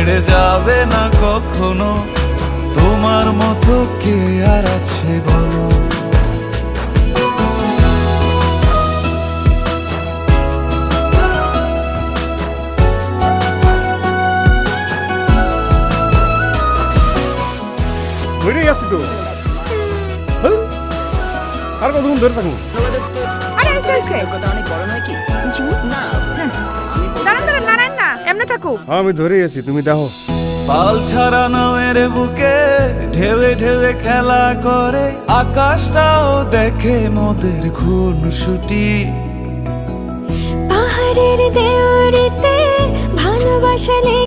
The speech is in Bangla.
ছেড়ে যাবে না কখনো। তোমার মতো কে আর আছে বলো? ধরে আছি তো, হ্যাঁ? আর কতক্ষণ ধরে থাকবো? আরে এসে এসে অনেক বড় নয় কি? না দাঁড়ান দাঁড়ান নারায়ণ না এমনি থাকুক। হ্যাঁ আমি ধরে আছি, তুমি দেখো। পাল ছাড়া নামের বুকে ঢেউে ঢেউে খেলা করে, আকাশটাও দেখে মোদের খুনসুটি। পাহাড়ের দেওয়ারিতে ভালোবাসা